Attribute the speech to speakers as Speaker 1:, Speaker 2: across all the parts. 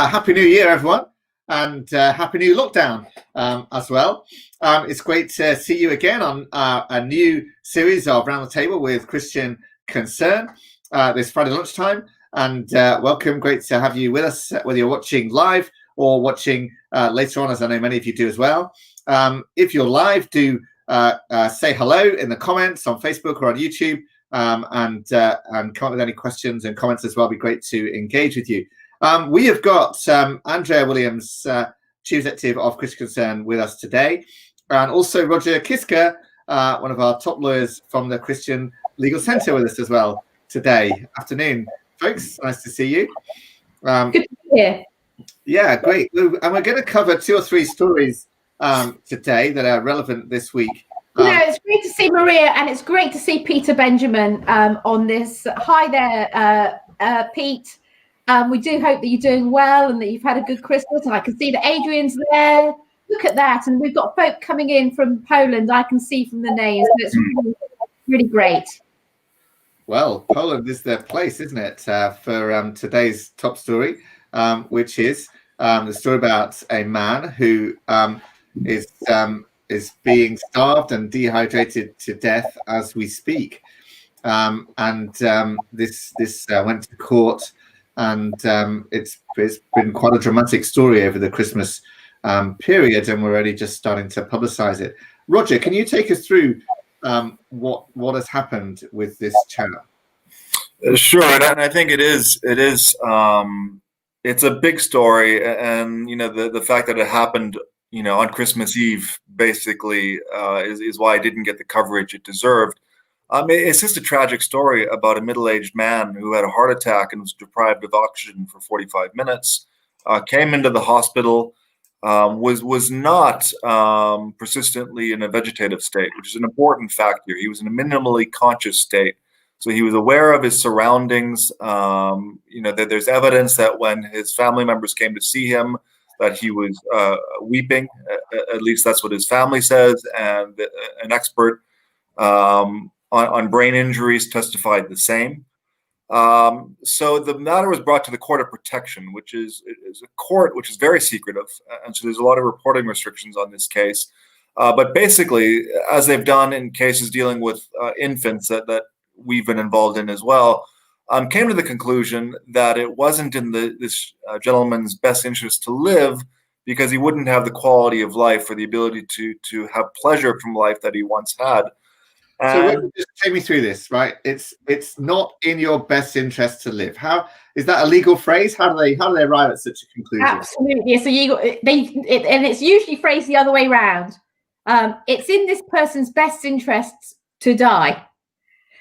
Speaker 1: Happy New Year, everyone, and Happy New Lockdown as well. It's great to see you again on a new series of Round the Table with Christian Concern this Friday lunchtime. And welcome, great to have you with us, whether you're watching live or watching later on, as I know many of you do as well. If you're live, do say hello in the comments on Facebook or on YouTube, and come up with any questions and comments as well. It'd be great to engage with you. We have got Andrea Williams, Chief Executive of Christian Concern, with us today, and also Roger Kiska, one of our top lawyers from the Christian Legal Centre, with us as well today. Afternoon, folks. Nice to see you.
Speaker 2: Good to be here.
Speaker 1: Yeah, great. And we're going to cover 2 or 3 stories today that are relevant this week.
Speaker 2: It's great to see Maria, and it's great to see Peter Benjamin on this. Hi there, Pete. We do hope that you're doing well and that you've had a good Christmas. And I can see that Adrian's there. Look at that. And we've got folk coming in from Poland, I can see from the names. So it's really, really great.
Speaker 1: Well, Poland is the place, isn't it, for today's top story, which is the story about a man who is being starved and dehydrated to death as we speak. This went to court. And it's been quite a dramatic story over the Christmas period, and we're already just starting to publicize it. Roger, can you take us through what has happened with this chap?
Speaker 3: Sure, and I think it's a big story, and the fact that it happened on Christmas Eve basically is why it didn't get the coverage it deserved. It's just a tragic story about a middle-aged man who had a heart attack and was deprived of oxygen for 45 minutes, came into the hospital, was not persistently in a vegetative state, which is an important fact here. He was in a minimally conscious state. So he was aware of his surroundings. That there's evidence that when his family members came to see him, that he was weeping. At least that's what his family says, and an expert on brain injuries testified the same. So the matter was brought to the Court of Protection, which is a court which is very secretive, and so there's a lot of reporting restrictions on this case. But basically, as they've done in cases dealing with infants that we've been involved in as well, came to the conclusion that it wasn't in this gentleman's best interest to live, because he wouldn't have the quality of life or the ability to have pleasure from life that he once had.
Speaker 1: So just take me through this, right? It's not in your best interest to live. How is that a legal phrase? How do they arrive at such a conclusion?
Speaker 2: Absolutely. So and it's usually phrased the other way around. It's in this person's best interests to die,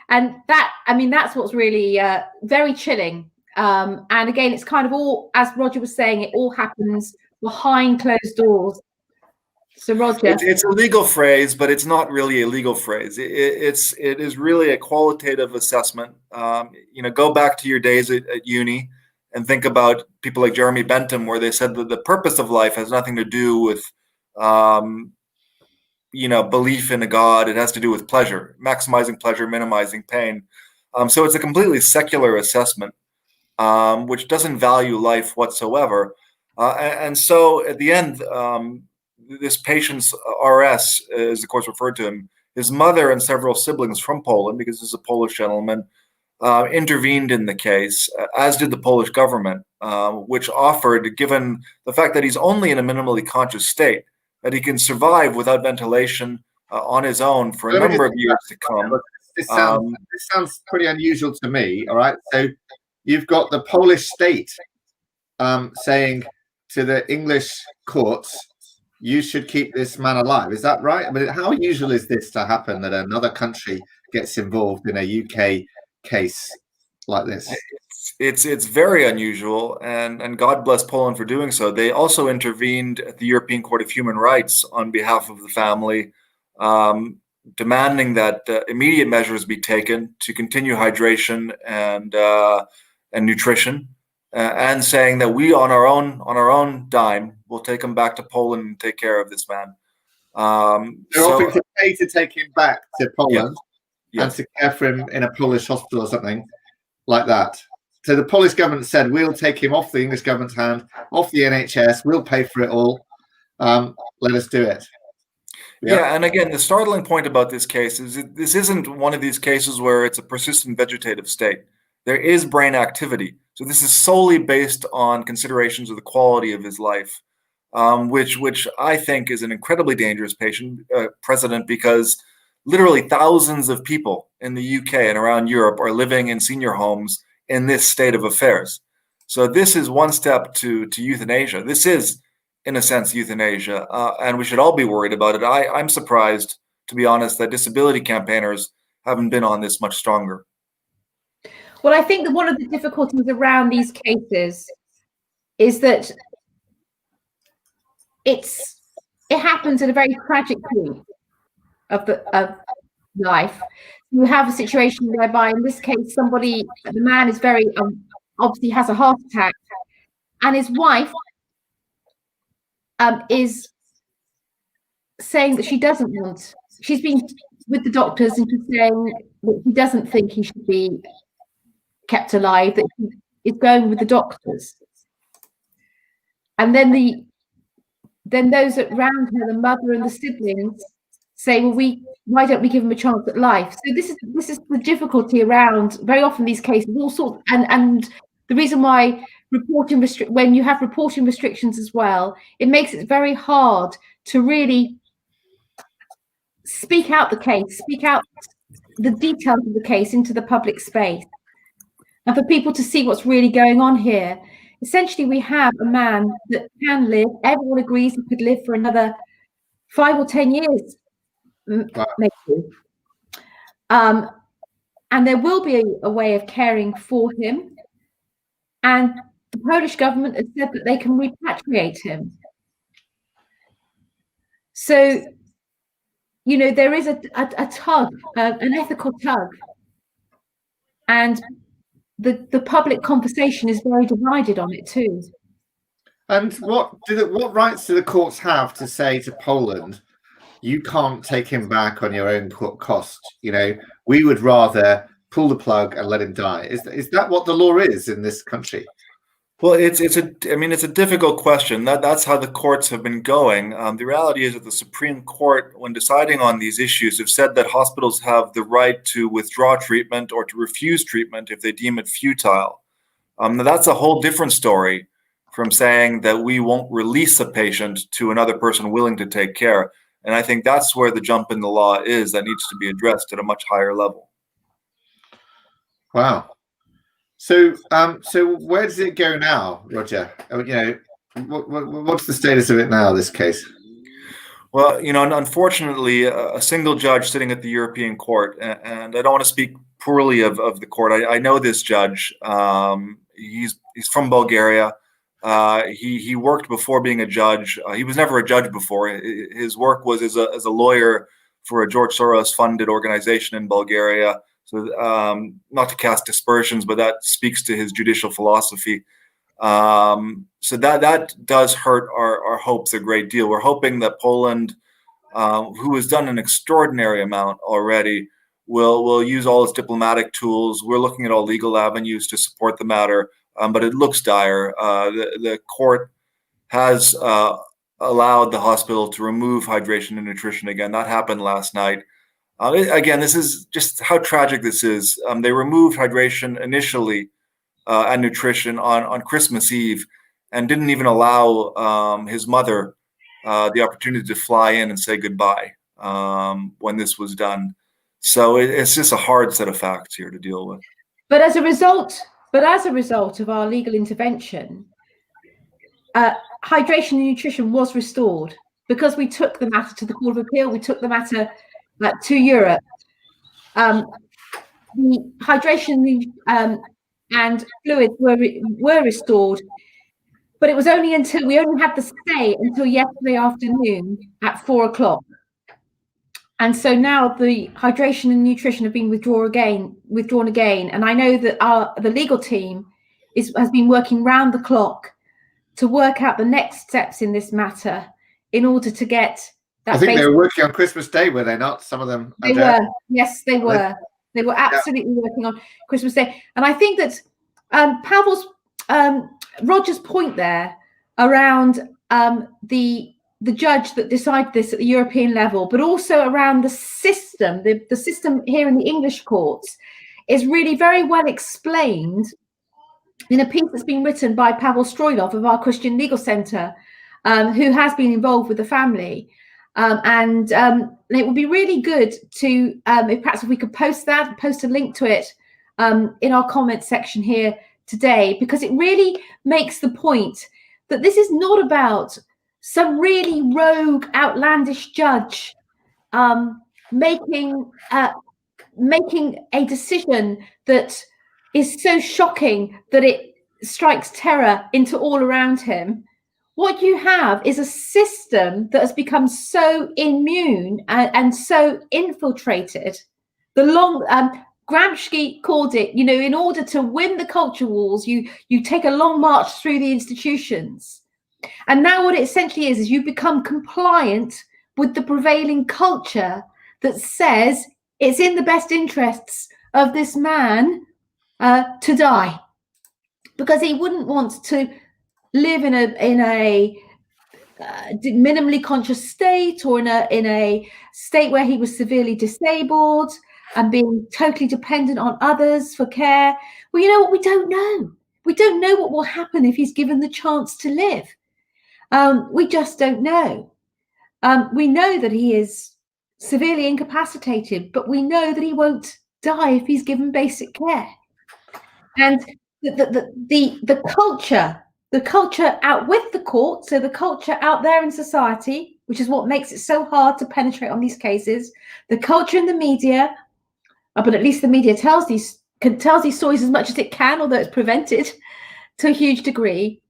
Speaker 2: and that's what's really very chilling. And again, it's kind of all, as Roger was saying, it all happens behind closed doors. So Roger,
Speaker 3: it's a legal phrase, but it's not really a legal phrase. It is really a qualitative assessment. Go back to your days at uni and think about people like Jeremy Bentham, where they said that the purpose of life has nothing to do with, belief in a God. It has to do with pleasure, maximizing pleasure, minimizing pain. So it's a completely secular assessment, which doesn't value life whatsoever. And so at the end, this patient's RS, as the court's referred to him, his mother and several siblings from Poland, because this is a Polish gentleman, intervened in the case, as did the Polish government, which offered, given the fact that he's only in a minimally conscious state, that he can survive without ventilation on his own for a number of years to come.
Speaker 1: This sounds pretty unusual to me, all right? So you've got the Polish state saying to the English courts, you should keep this man alive. Is that right? I mean, how usual is this to happen, that another country gets involved in a UK case like this?
Speaker 3: It's very unusual, and God bless Poland for doing so. They also intervened at the European Court of Human Rights on behalf of the family, demanding that immediate measures be taken to continue hydration and nutrition. And saying that we, on our own dime, will take him back to Poland and take care of this man.
Speaker 1: They're offering to pay to take him back to Poland,
Speaker 3: yeah.
Speaker 1: and to care for him in a Polish hospital or something like that. So the Polish government said, we'll take him off the English government's hand, off the NHS, we'll pay for it all. Let us do it.
Speaker 3: Yeah, and again, the startling point about this case is this isn't one of these cases where it's a persistent vegetative state. There is brain activity. So this is solely based on considerations of the quality of his life, which I think is an incredibly dangerous precedent, because literally thousands of people in the UK and around Europe are living in senior homes in this state of affairs. So this is one step to euthanasia. This is, in a sense, euthanasia, and we should all be worried about it. I'm surprised, to be honest, that disability campaigners haven't been on this much stronger.
Speaker 2: Well, I think that one of the difficulties around these cases is that it happens at a very tragic point of life. You have a situation whereby, in this case, the man is very obviously has a heart attack, and his wife is saying that she doesn't want. She's been with the doctors and she's saying that she doesn't think he should be kept alive, that he is going with the doctors. And then those around her, the mother and the siblings, say, well, why don't we give him a chance at life? So this is the difficulty around very often these cases, all sorts, and the reason why when you have reporting restrictions as well, it makes it very hard to really speak out the details of the case into the public space, and for people to see what's really going on here. Essentially, we have a man that can live. Everyone agrees he could live for another 5 or 10 years, maybe. And there will be a way of caring for him. And the Polish government has said that they can repatriate him. So, there is a tug, an ethical tug. And the public conversation is very divided on it too.
Speaker 1: And what rights do the courts have to say to Poland, you can't take him back on your own cost? We would rather pull the plug and let him die. Is that what the law is in this country?
Speaker 3: Well, it's a difficult question. That's how the courts have been going. The reality is that the Supreme Court, when deciding on these issues, have said that hospitals have the right to withdraw treatment or to refuse treatment if they deem it futile. Now that's a whole different story from saying that we won't release a patient to another person willing to take care. And I think that's where the jump in the law is that needs to be addressed at a much higher level.
Speaker 1: Wow. So where does it go now, Roger? What's the status of it now, this case?
Speaker 3: Well, unfortunately, a single judge sitting at the European Court, and I don't want to speak poorly of the court. I know this judge. He's from Bulgaria. He worked before being a judge. He was never a judge before. His work was as a lawyer for a George Soros funded organization in Bulgaria. So not to cast dispersions, but that speaks to his judicial philosophy. So that does hurt our hopes a great deal. We're hoping that Poland, who has done an extraordinary amount already, will use all its diplomatic tools. We're looking at all legal avenues to support the matter, but it looks dire. The court has allowed the hospital to remove hydration and nutrition again. That happened last night. Again, this is just how tragic this is. They removed hydration initially and nutrition on Christmas Eve, and didn't even allow his mother the opportunity to fly in and say goodbye when this was done. So it's just a hard set of facts here to deal with.
Speaker 2: But as a result of our legal intervention, hydration and nutrition was restored because we took the matter to the Court of Appeal. We took the matter to Europe. The hydration and fluids were restored, but it was only until we only had the stay until yesterday afternoon at 4 o'clock. And so now the hydration and nutrition have been withdrawn again. And I know that the legal team has been working round the clock to work out the next steps in this matter in order to get that.
Speaker 1: I think they were working on Christmas Day, were they not? Some of them.
Speaker 2: They were. Yes, they were. They were absolutely working on Christmas Day. And I think that Pavel's Roger's point there around the judge that decided this at the European level, but also around the system, the system here in the English courts, is really very well explained in a piece that's been written by Pavel Stroilov of our Christian Legal Centre, who has been involved with the family. And it would be really good to, if we could post a link to it in our comments section here today, because it really makes the point that this is not about some really rogue, outlandish judge making a decision that is so shocking that it strikes terror into all around him. What you have is a system that has become so immune and so infiltrated. Gramsci called it, in order to win the culture wars, you take a long march through the institutions. And now what it essentially is you become compliant with the prevailing culture that says it's in the best interests of this man to die, because he wouldn't want to live in a minimally conscious state, or in a state where he was severely disabled and being totally dependent on others for care. Well, you know what? We don't know. We don't know what will happen if he's given the chance to live. We just don't know. We know that he is severely incapacitated, but we know that he won't die if he's given basic care. And the culture out with the court, so the culture out there in society, which is what makes it so hard to penetrate on these cases, the culture in the media, but at least the media tells these stories as much as it can, although it's prevented to a huge degree.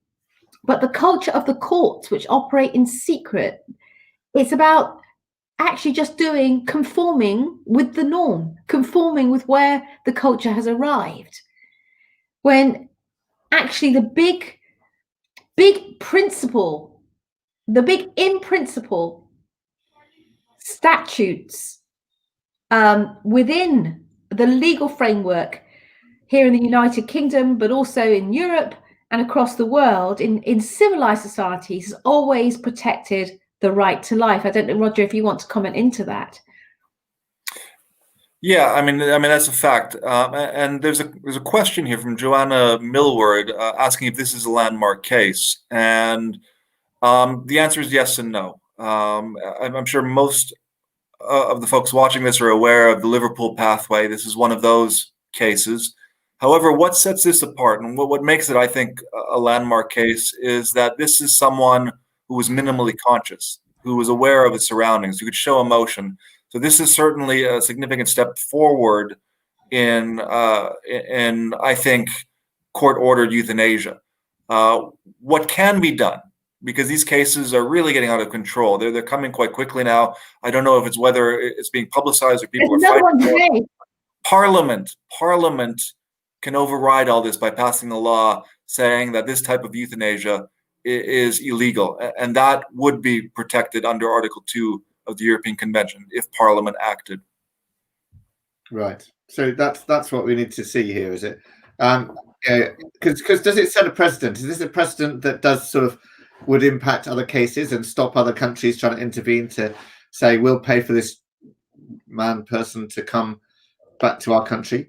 Speaker 2: But the culture of the courts, which operate in secret, it's about actually just conforming with the norm, conforming with where the culture has arrived. When actually the big principle, the big in principle statutes within the legal framework here in the United Kingdom, but also in Europe and across the world, in civilized societies, has always protected the right to life. I don't know, Roger, if you want to comment into that.
Speaker 3: Yeah, I mean that's a fact. And there's a question here from Joanna Millward asking if this is a landmark case, and the answer is yes and no. I'm sure most of the folks watching this are aware of the Liverpool pathway. This is one of those cases. However, what sets this apart and what makes it, I think, a landmark case is that this is someone who was minimally conscious, who was aware of his surroundings, who could show emotion. So this is certainly a significant step forward in I think, court-ordered euthanasia. What can be done? Because these cases are really getting out of control. They're coming quite quickly now. I don't know if it's whether it's being publicized or people are fighting for it. Parliament can override all this by passing a law saying that this type of euthanasia is illegal, and that would be protected under Article 2 of the European Convention if Parliament acted.
Speaker 1: Right. So that's what we need to see here, is it? Because does it set a precedent? Is this a precedent that does would impact other cases and stop other countries trying to intervene to say we'll pay for this person to come back to our country?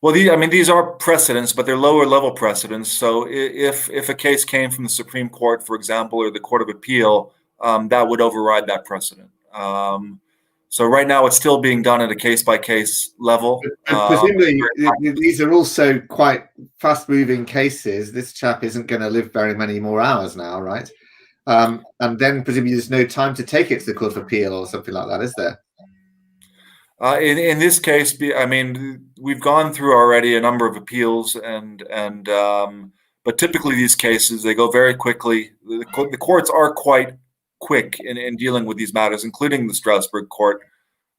Speaker 3: Well, these are precedents, but they're lower level precedents. So if a case came from the Supreme Court, for example, or the Court of Appeal, that would override that precedent. So right now it's still being done at a case-by-case level.
Speaker 1: And presumably these are also quite fast-moving cases. This chap isn't going to live very many more hours now, right? And then presumably there's no time to take it to the Court of Appeal or something like that, is there?
Speaker 3: In this case, we've gone through already a number of appeals, but typically these cases, they go very quickly. The courts are quite quick in dealing with these matters, including the Strasbourg court.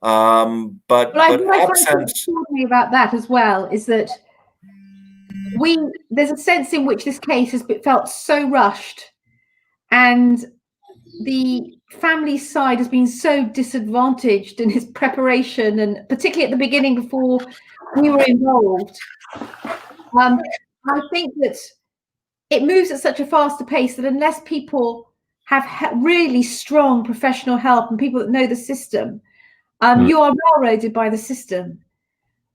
Speaker 3: But absent
Speaker 2: me about that as well is that there's a sense in which this case has felt so rushed, and the family side has been so disadvantaged in its preparation, and particularly at the beginning before we were involved. I think that it moves at such a faster pace that unless people have really strong professional help and people that know the system, you are railroaded by the system.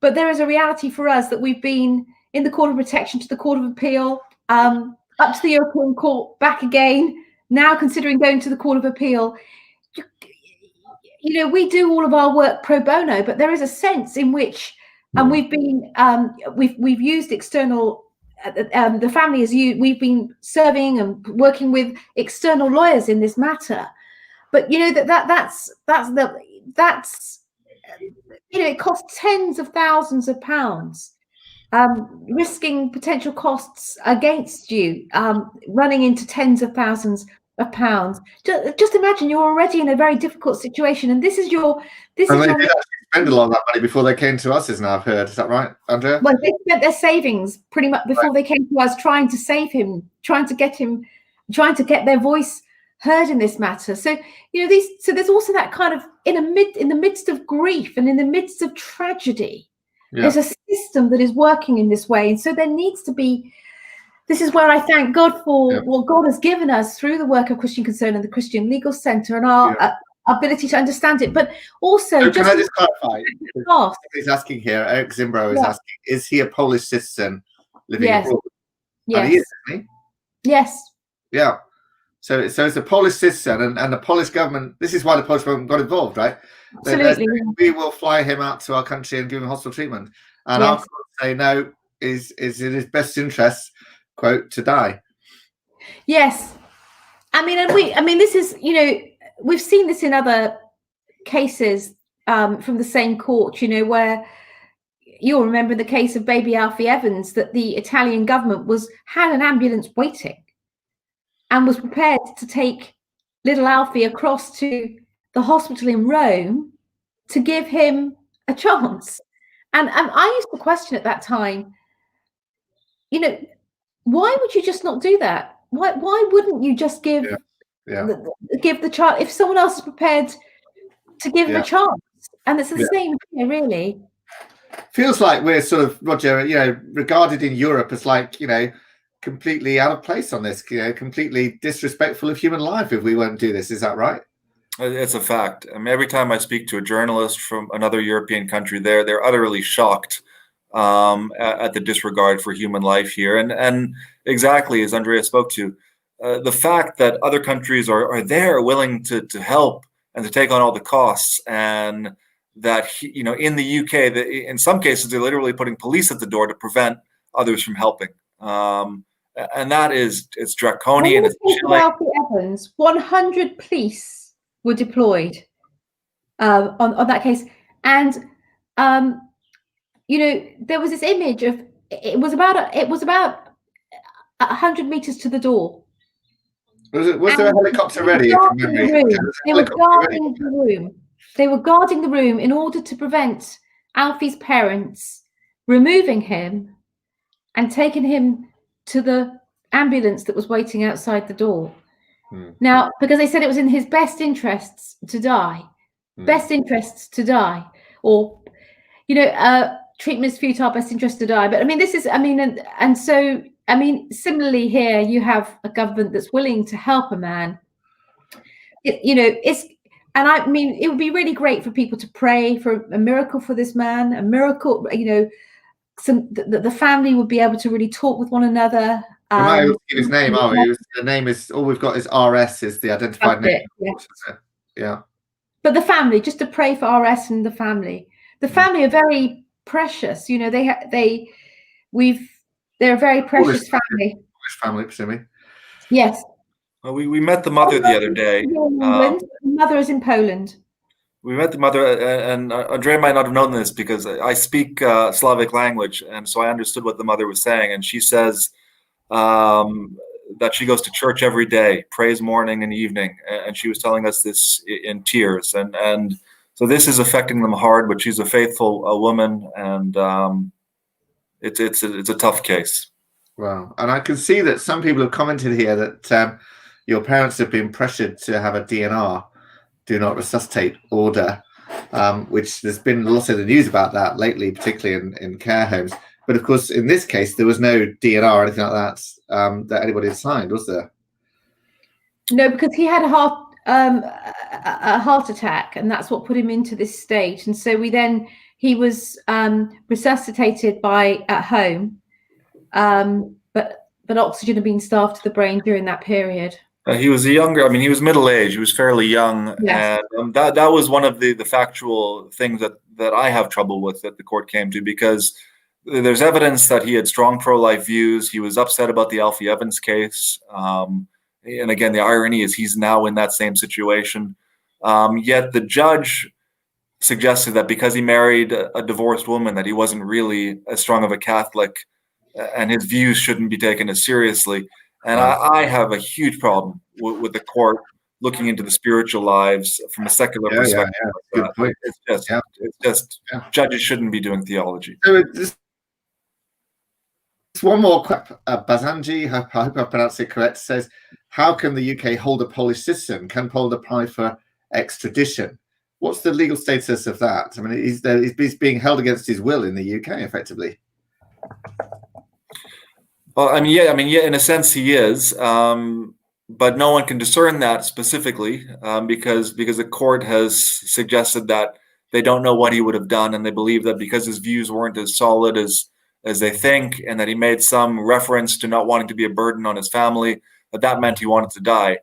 Speaker 2: But there is a reality for us that we've been in the Court of Protection, to the Court of Appeal, up to the European Court, back again, now considering going to the Court of Appeal. You know, we do all of our work pro bono, but there is a sense in which, and we've used external, the family has used, we've been serving and working with external lawyers in this matter. But you know that's you know, it costs tens of thousands of pounds, risking potential costs against you, running into tens of thousands of pounds. Just imagine you're already in a very difficult situation, and this is your.
Speaker 1: They did actually spend a lot of that money before they came to us, is now I've heard. Is that right, Andrea?
Speaker 2: Well, they spent their savings pretty much before they came to us, trying to save him, trying to get their voice heard in this matter. So you know, so there's also that kind of in the midst of grief and in the midst of tragedy, there's a system that is working in this way, and so there needs to be. This is where I thank God for what God has given us through the work of Christian Concern and the Christian Legal Centre and our ability to understand it. But also,
Speaker 1: so can I just clarify? He's asking here. Eric Zimbro is asking: is he a Polish citizen living abroad?
Speaker 2: Yes.
Speaker 1: And he is, isn't he?
Speaker 2: Yes.
Speaker 1: Yeah. So it's a Polish citizen, and the Polish government. This is why the Polish government got involved, right?
Speaker 2: Absolutely.
Speaker 1: We will fly him out to our country and give him hospital treatment. And our court say no, is in his best interest, quote, to die. Yes.
Speaker 2: I mean, this is, you know, we've seen this in other cases from the same court, you know, where you'll remember the case of baby Alfie Evans, that the Italian government had an ambulance waiting and was prepared to take little Alfie across to the hospital in Rome to give him a chance. And I used to question at that time, you know, why would you just not do that? Why wouldn't you just give the child, if someone else is prepared to give him a chance? And it's the same here, really.
Speaker 1: Feels like we're sort of, Roger, you know, regarded in Europe as like, you know, completely out of place on this, you know, completely disrespectful of human life if we won't do this. Is that right?
Speaker 3: It's a fact. I mean, every time I speak to a journalist from another European country, they're utterly shocked at the disregard for human life here. And exactly as Andrea spoke to, the fact that other countries are there willing to help and to take on all the costs, and that, you know, in the UK, in some cases, they're literally putting police at the door to prevent others from helping. And that it's draconian. It's
Speaker 2: Evans, 100 police were deployed on that case, and you know, there was this image of it was about 100 meters to the door.
Speaker 1: Was there a helicopter ready?
Speaker 2: They were guarding the room. They were guarding the room in order to prevent Alfie's parents removing him and taking him to the ambulance that was waiting outside the door. Now, because they said it was in his best interests to die, or, you know, treatment is futile, best interest to die. But I mean, this is, I mean, and so, I mean, similarly here, you have a government that's willing to help a man. You know, and I mean, it would be really great for people to pray for a miracle for this man, a miracle, you know, the family would be able to really talk with one another.
Speaker 1: We might able to give his name, are we? The name is, all we've got is RS, is the identified name. Yeah.
Speaker 2: But the family, just to pray for RS and the family. The family are very precious. You know, they're a very precious family.
Speaker 1: Polish family, presumably.
Speaker 2: Yes.
Speaker 3: Well, we met the mother the other day.
Speaker 2: The mother is in Poland.
Speaker 3: We met the mother, and Andrea might not have known this because I speak Slavic language, and so I understood what the mother was saying. And she says that she goes to church every day, prays morning and evening, and she was telling us this in tears. And so this is affecting them hard, but she's a faithful woman, and it's a tough case.
Speaker 1: Wow. And I can see that some people have commented here that your parents have been pressured to have a DNR, do not resuscitate order. which there's been lots of the news about that lately, particularly in care homes. But of course, in this case, there was no DNR or anything like that that anybody had signed, was there?
Speaker 2: No, because he had a heart attack, and that's what put him into this state. And so he was resuscitated at home, but oxygen had been starved to the brain during that period.
Speaker 3: He was he was middle-aged. He was fairly young. Yes. And that was one of the factual things that I have trouble with that the court came to, because there's evidence that he had strong pro-life views. He was upset about the Alfie Evans case. And again, the irony is he's now in that same situation. Yet the judge suggested that because he married a divorced woman, that he wasn't really as strong of a Catholic, and his views shouldn't be taken as seriously. And I have a huge problem with the court looking into the spiritual lives from a secular perspective.
Speaker 1: Good point.
Speaker 3: It's just judges shouldn't be doing theology.
Speaker 1: So it's one more. Bazanji, I hope I pronounced it correct, says, how can the UK hold a Polish citizen? Can Poland apply for extradition? What's the legal status of that? I mean, he's being held against his will in the UK, effectively.
Speaker 3: Well, yeah, in a sense he is, but no one can discern that specifically because the court has suggested that they don't know what he would have done, and they believe that because his views weren't as solid as they think, and that he made some reference to not wanting to be a burden on his family, that meant he wanted to die.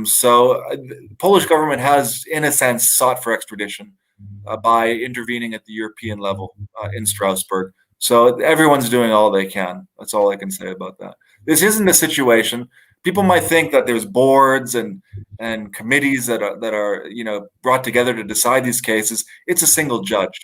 Speaker 3: So the Polish government has, in a sense, sought for extradition by intervening at the European level in Strasbourg. So everyone's doing all they can. That's all I can say about that. This isn't a situation. People might think that there's boards and committees that are brought together to decide these cases. It's a single judge.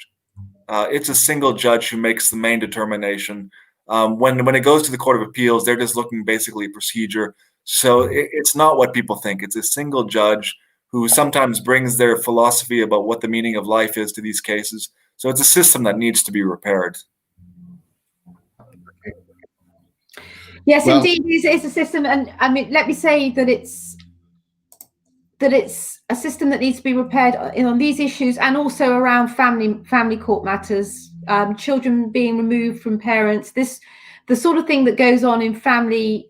Speaker 3: It's a single judge who makes the main determination. When it goes to the Court of Appeals, they're just looking basically at procedure. So it's not what people think. It's a single judge who sometimes brings their philosophy about what the meaning of life is to these cases. So it's a system that needs to be repaired.
Speaker 2: Yes, well, indeed, it's a system, and I mean, let me say that it's a system that needs to be repaired on these issues, and also around family court matters, children being removed from parents. The sort of thing that goes on in family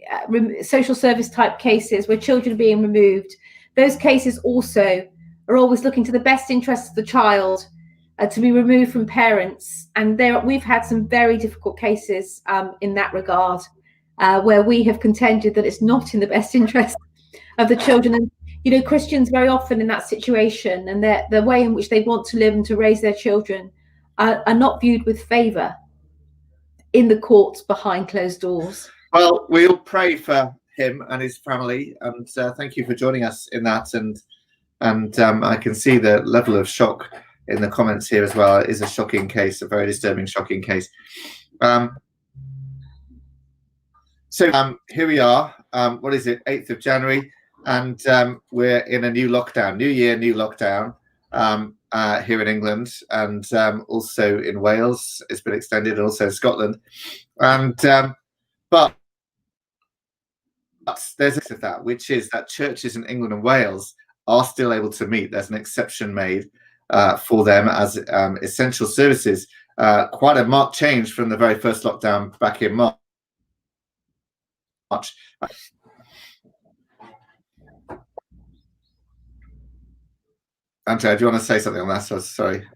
Speaker 2: social service type cases where children are being removed. Those cases also are always looking to the best interests of the child to be removed from parents, and we've had some very difficult cases in that regard. Where we have contended that it's not in the best interest of the children. And, Christians very often in that situation, and the way in which they want to live and to raise their children are not viewed with favour in the courts behind closed doors.
Speaker 1: Well, we'll pray for him and his family, and thank you for joining us in that. And I can see the level of shock in the comments here as well. It is a shocking case, a very disturbing, shocking case. So here we are, what is it, 8th of January, and we're in a new lockdown, new year, new lockdown here in England, and also in Wales. It's been extended, and also Scotland. And but there's a of that, which is that churches in England and Wales are still able to meet. There's an exception made for them as essential services. Quite a marked change from the very first lockdown back in March. Andrea, do you want to say something on that? So sorry.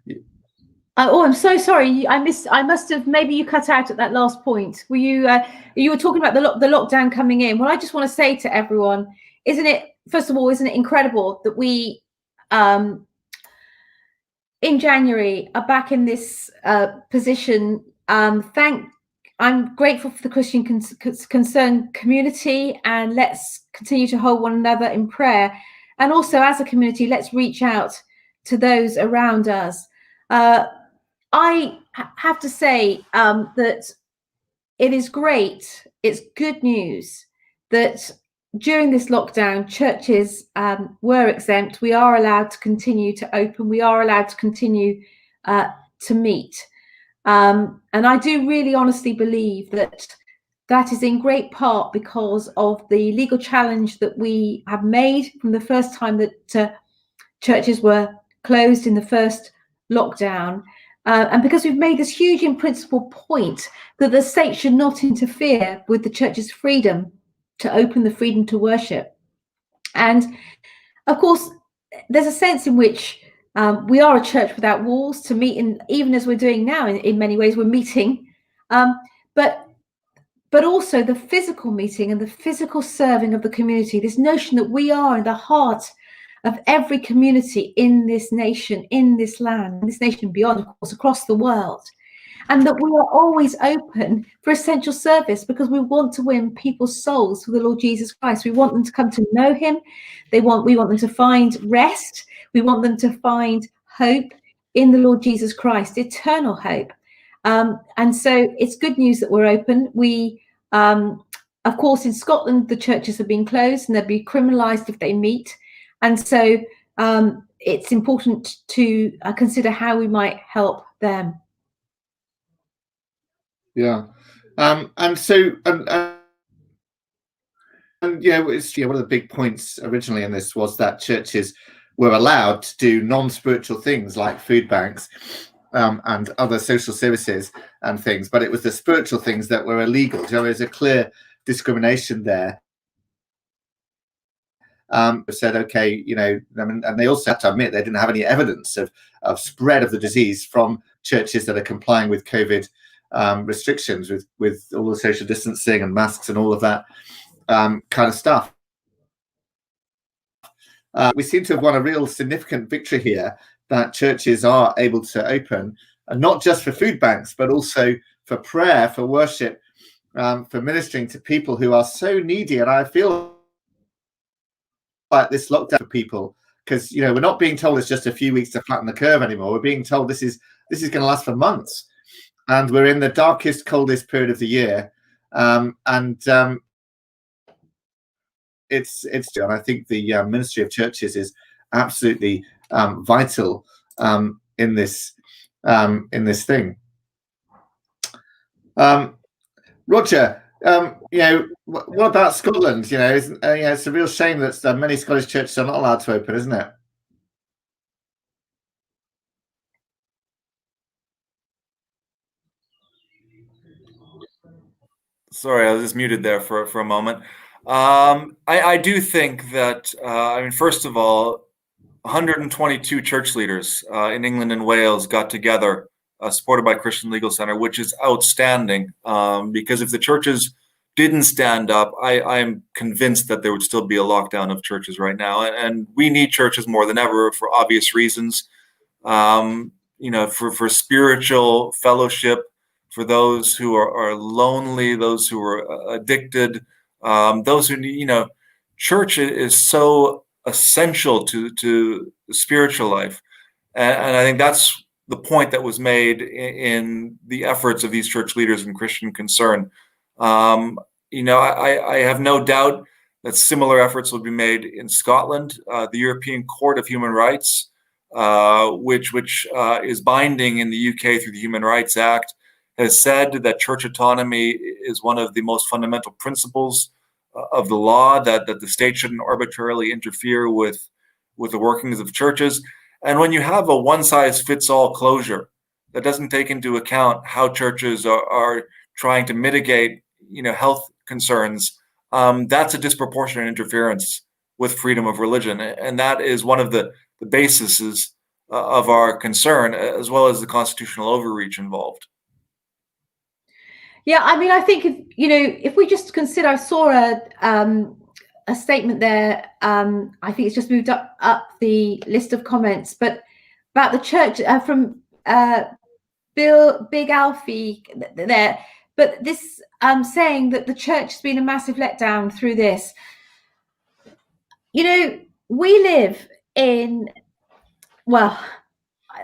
Speaker 2: I'm so sorry. I must have. Maybe you cut out at that last point. Were you? You were talking about the lockdown coming in. Well, I just want to say to everyone, isn't it? First of all, isn't it incredible that we, in January, are back in this position? I'm grateful for the Christian Concern community, and let's continue to hold one another in prayer. And also, as a community, let's reach out to those around us. I have to say that it is great. It's good news that during this lockdown, churches were exempt. We are allowed to continue to open. We are allowed to continue to meet. And I do really honestly believe that is in great part because of the legal challenge that we have made from the first time that churches were closed in the first lockdown, and because we've made this huge in principle point that the state should not interfere with the church's freedom to open, the freedom to worship. And of course, there's a sense in which we are a church without walls to meet in, even as we're doing now, in many ways we're meeting, but also the physical meeting and the physical serving of the community, this notion that we are in the heart of every community in this nation, in this land, this nation and beyond, of course, across the world. And that we are always open for essential service because we want to win people's souls for the Lord Jesus Christ. We want them to come to know him. We want them to find rest. We want them to find hope in the Lord Jesus Christ, eternal hope. And so it's good news that we're open. We, of course, in Scotland, the churches have been closed and they'll be criminalised if they meet. And so it's important to consider how we might help them.
Speaker 1: Yeah, and so and you know, it's, one of the big points originally in this was that churches were allowed to do non-spiritual things like food banks and other social services and things, but it was the spiritual things that were illegal. So there's a clear discrimination there. Said, okay, and they also have to admit they didn't have any evidence of spread of the disease from churches that are complying with COVID restrictions, with all the social distancing and masks and all of that kind of stuff. We seem to have won a real significant victory here, that churches are able to open, and not just for food banks, but also for prayer, for worship, for ministering to people who are so needy. And I feel like this lockdown for people, because we're not being told it's just a few weeks to flatten the curve anymore. We're being told this is going to last for months. And we're in the darkest, coldest period of the year, and it's. And I think the ministry of churches is absolutely vital in this thing. Roger, what about Scotland? It's a real shame that many Scottish churches are not allowed to open, isn't it?
Speaker 3: Sorry, I was just muted there for a moment. I do think that, first of all, 122 church leaders in England and Wales got together, supported by Christian Legal Center, which is outstanding, because if the churches didn't stand up, I am convinced that there would still be a lockdown of churches right now. And we need churches more than ever for obvious reasons, for spiritual fellowship, for those who are lonely, those who are addicted, those who church is so essential to the spiritual life. And I think that's the point that was made in the efforts of these church leaders in Christian Concern. I have no doubt that similar efforts will be made in Scotland. The European Court of Human Rights, which is binding in the UK through the Human Rights Act, has said that church autonomy is one of the most fundamental principles of the law, that the state shouldn't arbitrarily interfere with the workings of churches. And when you have a one-size-fits-all closure that doesn't take into account how churches are trying to mitigate, health concerns, that's a disproportionate interference with freedom of religion. And that is one of the bases of our concern, as well as the constitutional overreach involved.
Speaker 2: Yeah, I think if we just consider, I saw a statement there. I think it's just moved up the list of comments, but about the church from Big Alfie there. But this saying that the church has been a massive letdown through this. We live in, well,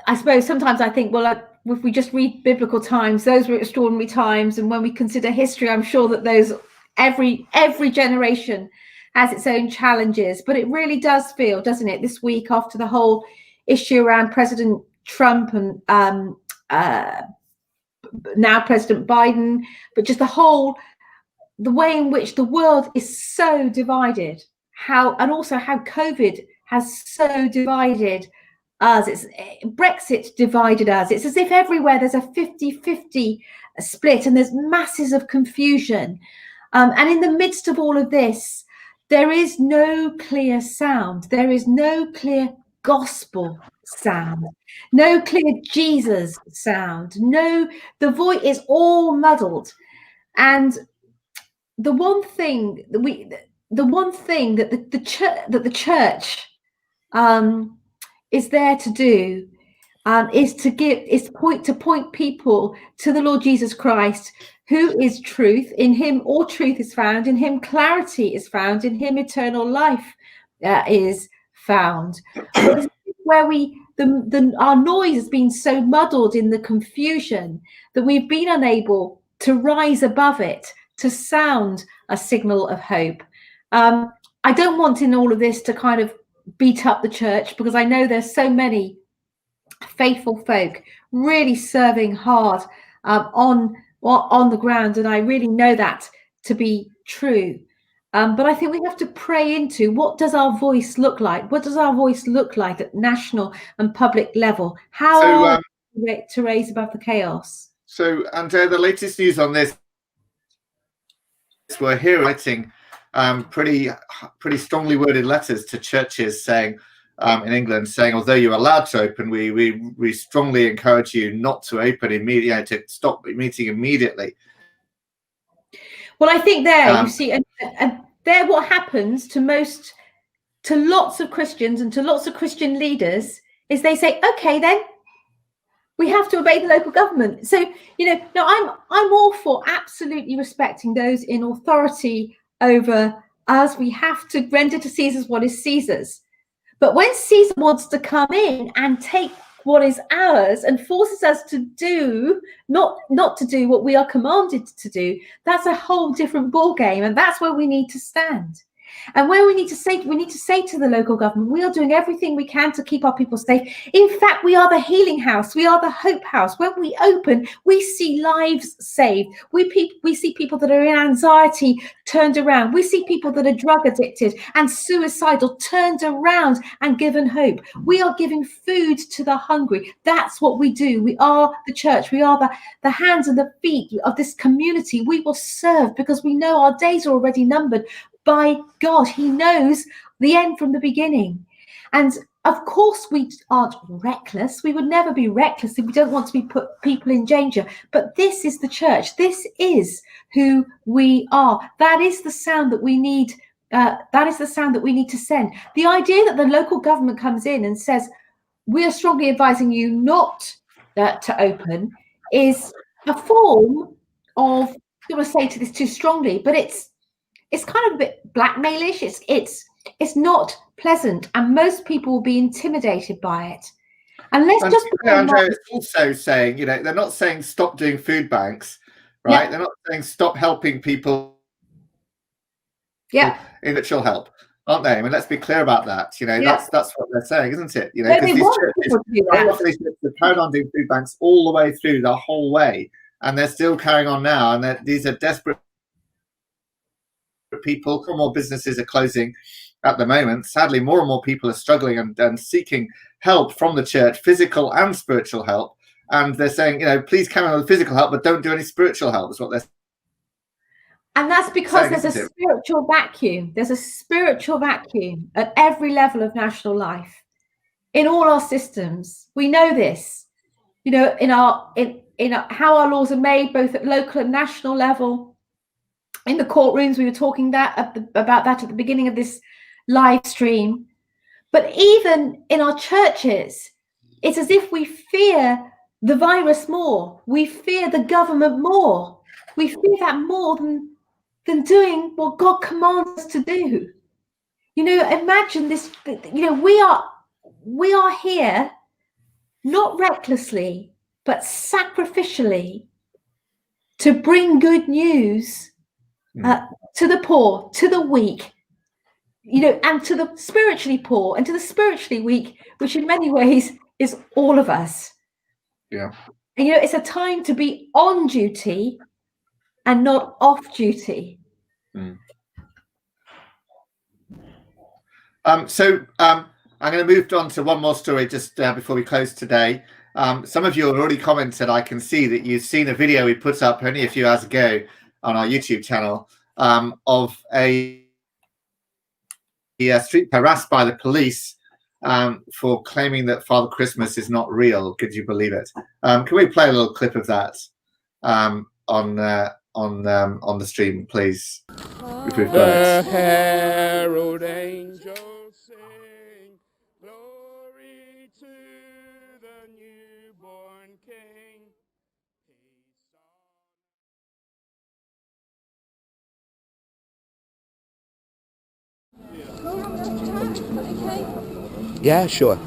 Speaker 2: I suppose sometimes I think, well, if we just read biblical times, those were extraordinary times. And when we consider history, I'm sure that those every generation has its own challenges. But it really does feel, doesn't it, this week after the whole issue around President Trump and now President Biden, but just the way in which the world is so divided, and also how COVID has so divided us. Brexit divided us. It's as if everywhere there's a 50-50 split and there's masses of confusion. And in the midst of all of this, there is no clear sound. There is no clear gospel sound, no clear Jesus sound. The voice is all muddled. And the one thing that the church is there to do is to point people to the Lord Jesus Christ, who is truth. In him all truth is found, in him clarity is found, in him eternal life is found. Where our noise has been so muddled in the confusion that we've been unable to rise above it, to sound a signal of hope. I don't want in all of this to kind of beat up the church, because I know there's so many faithful folk really serving hard on the ground, and I really know that to be true. But I think we have to pray into, what does our voice look like? What does our voice look like at national and public level? How are we to raise above the chaos?
Speaker 1: So, Andrea, the latest news on this, we're here writing pretty strongly worded letters to churches saying, in England, saying, although you're allowed to open, we strongly encourage you not to open immediately, to stop meeting immediately.
Speaker 2: Well, I think there you see, and there what happens to lots of Christians and to lots of Christian leaders is they say, okay, then we have to obey the local government. So, no, I'm all for absolutely respecting those in authority over us. We have to render to Caesar's what is Caesar's. But when Caesar wants to come in and take what is ours and forces us to do, not to do what we are commanded to do, that's a whole different ball game, and that's where we need to stand. And where we need to say to the local government, we are doing everything we can to keep our people safe. In fact, we are the healing house. We are the hope house. When we open, we see lives saved. We see people that are in anxiety turned around. We see people that are drug addicted and suicidal turned around and given hope. We are giving food to the hungry. That's what we do. We are the church. We are the hands and the feet of this community. We will serve because we know our days are already numbered. By God, he knows the end from the beginning. And of course, we aren't reckless. We would never be reckless if we don't want to put people in danger. But this is the church. This is who we are. That is the sound that we need. That is the sound that we need to send. The idea that the local government comes in and says, we are strongly advising you not to open, is a form of, I don't want to say to this too strongly, but it's kind of a bit blackmailish. It's not pleasant, and most people will be intimidated by it. And let's just
Speaker 1: Andrea, it's also saying, they're not saying stop doing food banks, right? Yeah. They're not saying stop helping people in virtual help, aren't they? I mean, let's be clear about that. That's what they're saying, isn't it? Because these churches are carried on doing food banks all the way through, the whole way, and they're still carrying on now, and these are desperate people. More businesses are closing at the moment. Sadly, more and more people are struggling and seeking help from the church, physical and spiritual help. And they're saying, please carry on with physical help, but don't do any spiritual help, is what they're saying.
Speaker 2: And that's because there's a spiritual vacuum. There's a spiritual vacuum at every level of national life, in all our systems. We know this, in how our laws are made, both at local and national level. In the courtrooms, we were talking about that at the beginning of this live stream. But even in our churches, it's as if we fear the virus more. We fear the government more. We fear that more than doing what God commands us to do. Imagine this. We are here not recklessly, but sacrificially to bring good news to the poor, to the weak, and to the spiritually poor and to the spiritually weak, which in many ways is all of us.
Speaker 1: Yeah.
Speaker 2: And it's a time to be on duty and not off duty.
Speaker 1: So I'm going to move on to one more story just before we close today. Some of you have already commented. I can see that you've seen a video we put up only a few hours ago on our YouTube channel of a street harassed by the police for claiming that Father Christmas is not real. Could you believe it? Can we play a little clip of that on the stream, please? If we've got it.
Speaker 4: Herald angels sing, glory to the newborn King. Yeah, sure.
Speaker 5: So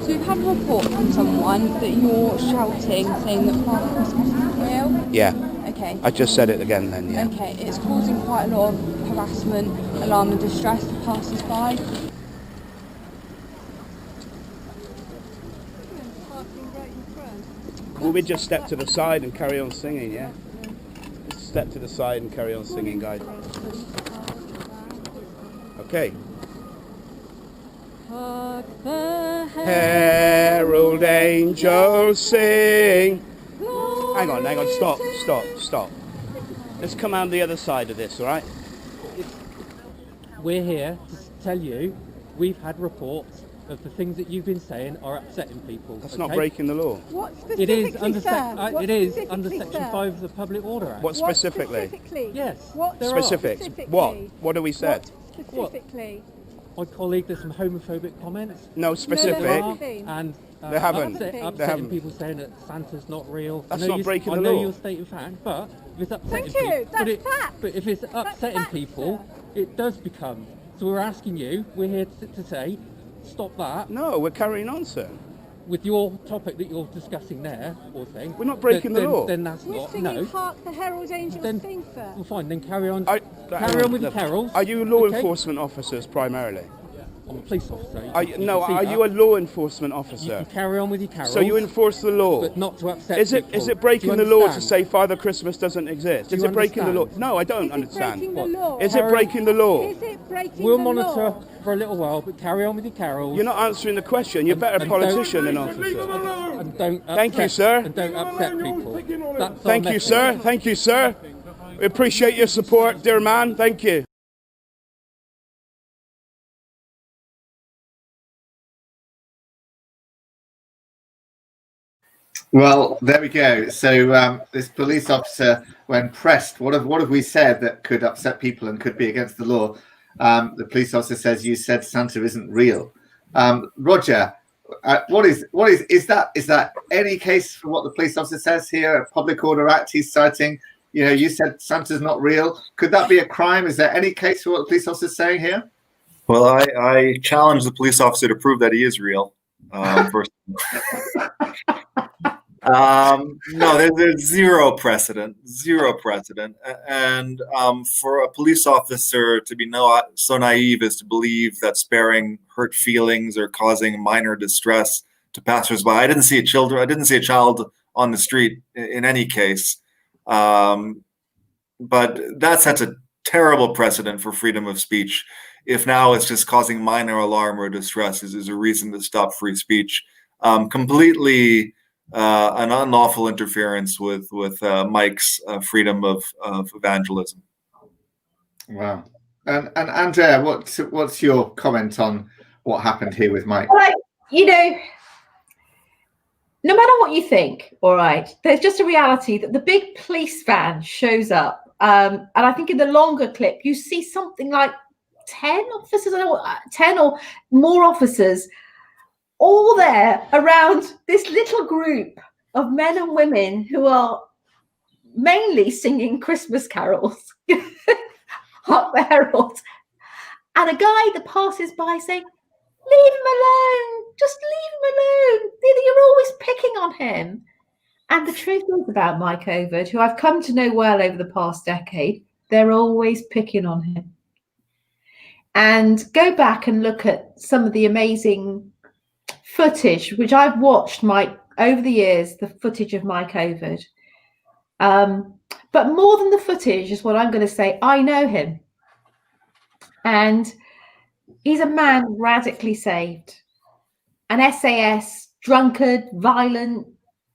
Speaker 5: we've had a report from someone that you're shouting, saying that Father Christmas isn't real.
Speaker 4: Yeah.
Speaker 5: Okay.
Speaker 4: I just said it again then, yeah.
Speaker 5: Okay, it's causing quite a lot of harassment, alarm and distress to passers-by.
Speaker 4: Well, we just step to the side and carry on singing, yeah? Just step to the side and carry on singing, guys. Okay.
Speaker 5: Hark the
Speaker 4: Herald angels sing. Hang on, stop. Let's come out the other side of this, all right?
Speaker 6: We're here to tell you we've had reports of the things that you've been saying are upsetting people.
Speaker 4: That's not breaking the law.
Speaker 5: What
Speaker 6: It is
Speaker 5: specifically,
Speaker 6: under
Speaker 5: sir?
Speaker 6: it is under Section 5 of the Public Order Act.
Speaker 4: What specifically?
Speaker 6: Yes.
Speaker 5: What
Speaker 6: there are.
Speaker 4: Specifics.
Speaker 5: Specifically.
Speaker 4: What do we said?
Speaker 5: What specifically?
Speaker 6: My colleague, there's some homophobic comments.
Speaker 4: No, specific.
Speaker 6: There are, and
Speaker 4: They haven't.
Speaker 6: upsetting
Speaker 4: They haven't.
Speaker 6: people saying that Santa's not real.
Speaker 4: That's
Speaker 6: I know
Speaker 4: not breaking the
Speaker 6: I know
Speaker 4: law.
Speaker 6: you're stating fact, but if it's upsetting
Speaker 5: Thank you,
Speaker 6: people,
Speaker 5: that's fact.
Speaker 6: but if it's upsetting
Speaker 5: fact,
Speaker 6: people, it does become. So we're asking you. We're here to say, stop that.
Speaker 4: No, we're carrying on, sir.
Speaker 6: With your topic that you're discussing there, or thing.
Speaker 4: We're not breaking the law.
Speaker 6: Then that's
Speaker 5: We're
Speaker 6: not.
Speaker 5: singing
Speaker 6: No.
Speaker 5: Hark the Herald Angels
Speaker 6: Then,
Speaker 5: sing, sir.
Speaker 6: well, fine. Then carry on.
Speaker 4: Hang
Speaker 6: Carry on with your
Speaker 4: look,
Speaker 6: carols.
Speaker 4: Are you law
Speaker 6: okay?
Speaker 4: enforcement officers primarily?
Speaker 6: I'm a police officer.
Speaker 4: Are
Speaker 6: You
Speaker 4: you,
Speaker 6: can
Speaker 4: no,
Speaker 6: see
Speaker 4: are
Speaker 6: that.
Speaker 4: you a law enforcement
Speaker 6: You
Speaker 4: officer?
Speaker 6: can carry on with your carols.
Speaker 4: So you enforce the law?
Speaker 6: but not to upset
Speaker 4: Is it
Speaker 6: people.
Speaker 4: breaking
Speaker 6: Do
Speaker 4: the
Speaker 6: you
Speaker 4: law to
Speaker 6: understand?
Speaker 4: say Father Christmas doesn't exist?
Speaker 6: Do
Speaker 4: Is
Speaker 6: you
Speaker 4: it breaking the law?
Speaker 6: understand?
Speaker 4: No, I don't
Speaker 5: Is it
Speaker 4: understand.
Speaker 5: breaking the
Speaker 6: What?
Speaker 5: law?
Speaker 4: Is it
Speaker 6: Carry-
Speaker 4: breaking the law?
Speaker 5: Is it breaking
Speaker 6: We'll
Speaker 5: the
Speaker 6: monitor
Speaker 5: law?
Speaker 6: for a little while, but carry on with your carols.
Speaker 4: You're not answering the question. You're a better
Speaker 6: and
Speaker 4: politician
Speaker 6: don't-
Speaker 4: than officer.
Speaker 6: And don't
Speaker 4: Thank you,
Speaker 6: upset-
Speaker 4: sir.
Speaker 6: And don't upset people. That's our
Speaker 4: Thank you,
Speaker 6: message.
Speaker 4: sir. Thank you, sir. We appreciate your support, dear man. Thank you.
Speaker 1: Well, there we go. So this police officer, when pressed, what have we said that could upset people and could be against the law? The police officer says, "You said Santa isn't real." Roger, is that any case for what the police officer says here? A Public Order Act he's citing. You know, you said Santa's not real. Could that be a crime? Is there any case for what the police officer is saying here?
Speaker 3: Well, I challenge the police officer to prove that he is real. First. No, there's zero precedent, and for a police officer to be so naive as to believe that sparing hurt feelings or causing minor distress to passersby. I didn't see a child on the street in any case, but that sets a terrible precedent for freedom of speech. If now it's just causing minor alarm or distress is a reason to stop free speech, completely. An unlawful interference with Mike's freedom of evangelism.
Speaker 1: Wow. And Andrea, what's your comment on what happened here with Mike?
Speaker 2: Well, you know, no matter what you think, all right, there's just a reality that the big police van shows up. And I think in the longer clip, you see something like 10 officers, 10 or more officers, all there around this little group of men and women who are mainly singing Christmas carols, Hark the Herald, and a guy that passes by saying, "Leave him alone, just leave him alone. You're always picking on him." And the truth is about Mike Overd, who I've come to know well over the past decade, they're always picking on him. And go back and look at some of the amazing footage which I've watched Mike over the years, the footage of Mike Overd. But more than the footage is what I'm going to say, I know him. And He's a man radically saved. An SAS, drunkard, violent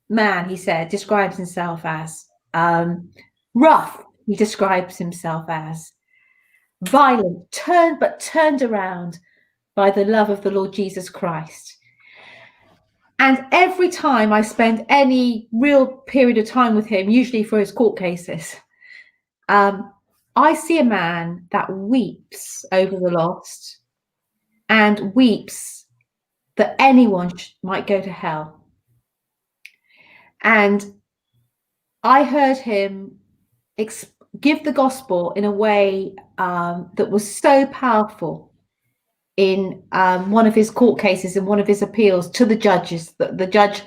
Speaker 2: man, he said, describes himself as. Rough, he describes himself as. Violent, turned around by the love of the Lord Jesus Christ. And every time I spend any real period of time with him, usually for his court cases, I see a man that weeps over the lost and weeps that anyone might go to hell. And I heard him give the gospel in a way that was so powerful in one of his court cases, in one of his appeals to the judges, the judge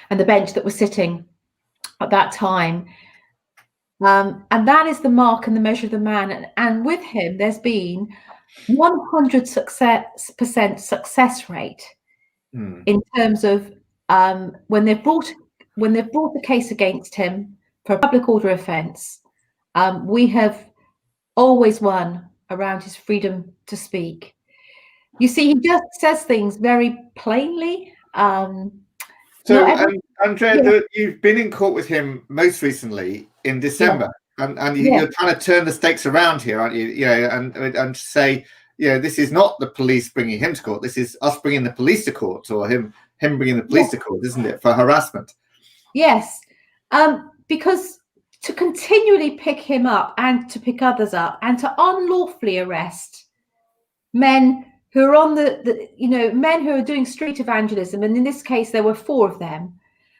Speaker 2: and the bench that were sitting at that time. And that is the mark and the measure of the man. And with him, there's been 100% success rate in terms of when they've brought the case against him for a public order offence. We have always won around his freedom to speak. You see, he just says things very plainly.
Speaker 1: Andrea, you've been in court with him most recently in December, and you're trying to turn the stakes around here, aren't you? You know, and say, you know, this is not the police bringing him to court. This is us bringing the police to court, or him bringing the police to court, isn't it, for harassment? Yes,
Speaker 2: because to continually pick him up and to pick others up and to unlawfully arrest men who are on men who are doing street evangelism, and in this case there were 4 of them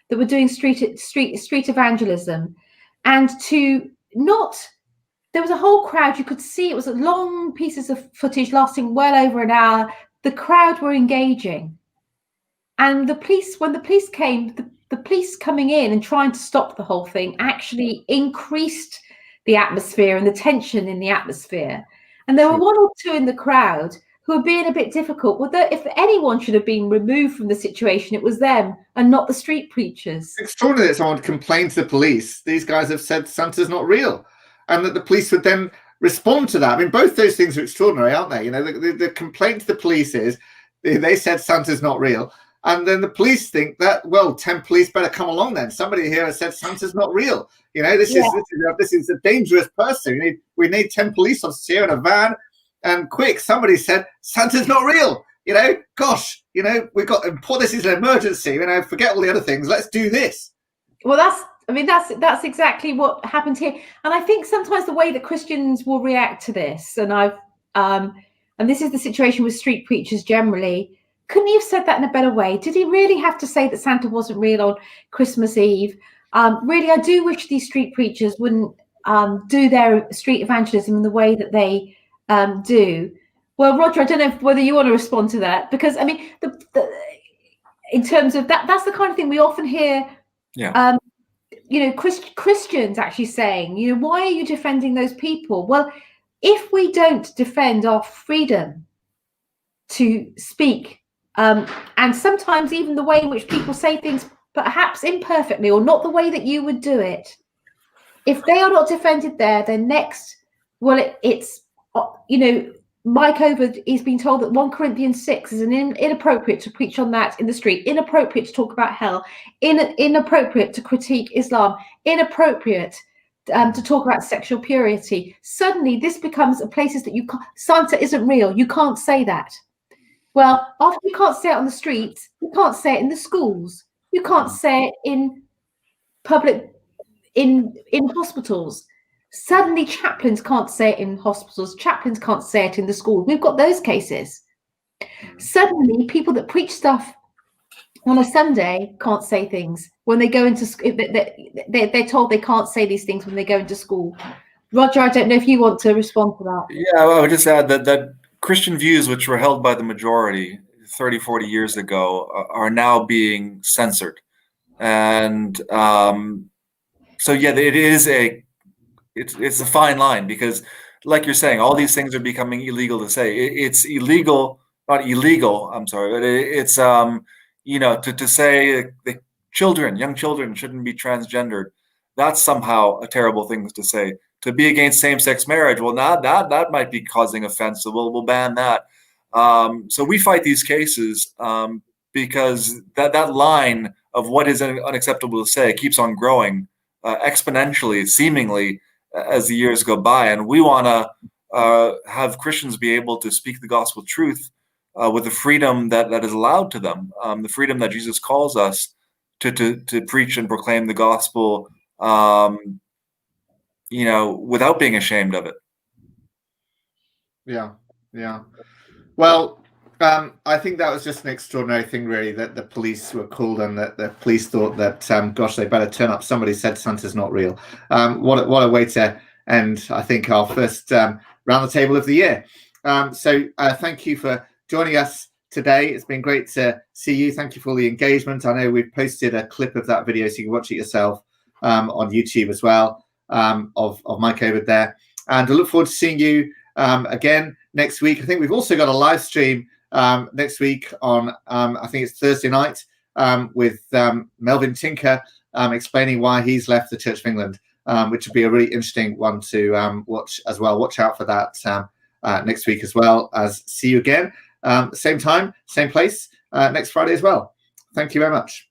Speaker 2: that were doing street evangelism, and there was a whole crowd. You could see it was long pieces of footage lasting well over an hour. The crowd were engaging, and when the police came, the police coming in and trying to stop the whole thing actually increased the atmosphere and the tension in the atmosphere. And there were 1 or 2 in the crowd who were being a bit difficult. Well, if anyone should have been removed from the situation, it was them and not the street preachers.
Speaker 1: It's extraordinary that someone complained to the police. These guys have said Santa's not real, and that the police would then respond to that. I mean, both those things are extraordinary, aren't they? You know, the complaint to the police is they said Santa's not real, and then the police think that, well, 10 police better come along then. Somebody here has said Santa's not real. You know, this is a dangerous person. We need 10 police officers here in a van. And quick, somebody said, Santa's not real. You know, gosh, you know, this is an emergency. You know, forget all the other things. Let's do this.
Speaker 2: Well, that's exactly what happened here. And I think sometimes the way that Christians will react to this, and this is the situation with street preachers generally, couldn't he have said that in a better way? Did he really have to say that Santa wasn't real on Christmas Eve? Really, I do wish these street preachers wouldn't do their street evangelism in the way that they do. Well, Roger, I don't know whether you want to respond to that, because I mean, in terms of that's the kind of thing we often hear.
Speaker 3: Yeah.
Speaker 2: Christians actually saying, why are you defending those people? Well, if we don't defend our freedom to speak, and sometimes even the way in which people say things, perhaps imperfectly or not the way that you would do it, if they are not defended there, then next, well, it's Mike Over is being told that 1 Corinthians 6 is inappropriate to preach on that in the street, inappropriate to talk about hell, inappropriate to critique Islam, inappropriate to talk about sexual purity. Suddenly, this becomes a places that Santa isn't real. You can't say that. Well, after you can't say it on the streets, you can't say it in the schools. You can't say it in public, in hospitals. Suddenly, chaplains can't say it in hospitals. Chaplains can't say it in the schools. We've got those cases. Suddenly, people that preach stuff on a Sunday can't say things when they go into school. They're told they can't say these things when they go into school. Roger, I don't know if you want to respond to that.
Speaker 3: Yeah, I would just add that Christian views, which were held by the majority 30, 40 years ago, are now being censored. And so, yeah, it's a fine line, because like you're saying, all these things are becoming illegal to say. It's illegal, not illegal, I'm sorry, but it's to say that young children shouldn't be transgendered, that's somehow a terrible thing to say. To be against same-sex marriage, well, now that might be causing offense, so we'll ban that. So we fight these cases because that line of what is unacceptable to say keeps on growing exponentially, seemingly, as the years go by. And we want to have Christians be able to speak the gospel truth with the freedom that is allowed to them, the freedom that Jesus calls us to preach and proclaim the gospel, without being ashamed of it.
Speaker 1: Yeah. Well, I think that was just an extraordinary thing, really, that the police were called and that the police thought that, gosh, they better turn up. Somebody said Santa's not real. What a way to end, I think, our first round the table of the year. So thank you for joining us today. It's been great to see you. Thank you for all the engagement. I know we've posted a clip of that video so you can watch it yourself on YouTube as well, of Mike over there. And I look forward to seeing you again next week. I think we've also got a live stream next week on I think it's Thursday night with Melvin Tinker explaining why he's left the Church of England, which would be a really interesting one to watch as well. Watch out for that next week as well. As see you again same time, same place next Friday as well. Thank you very much.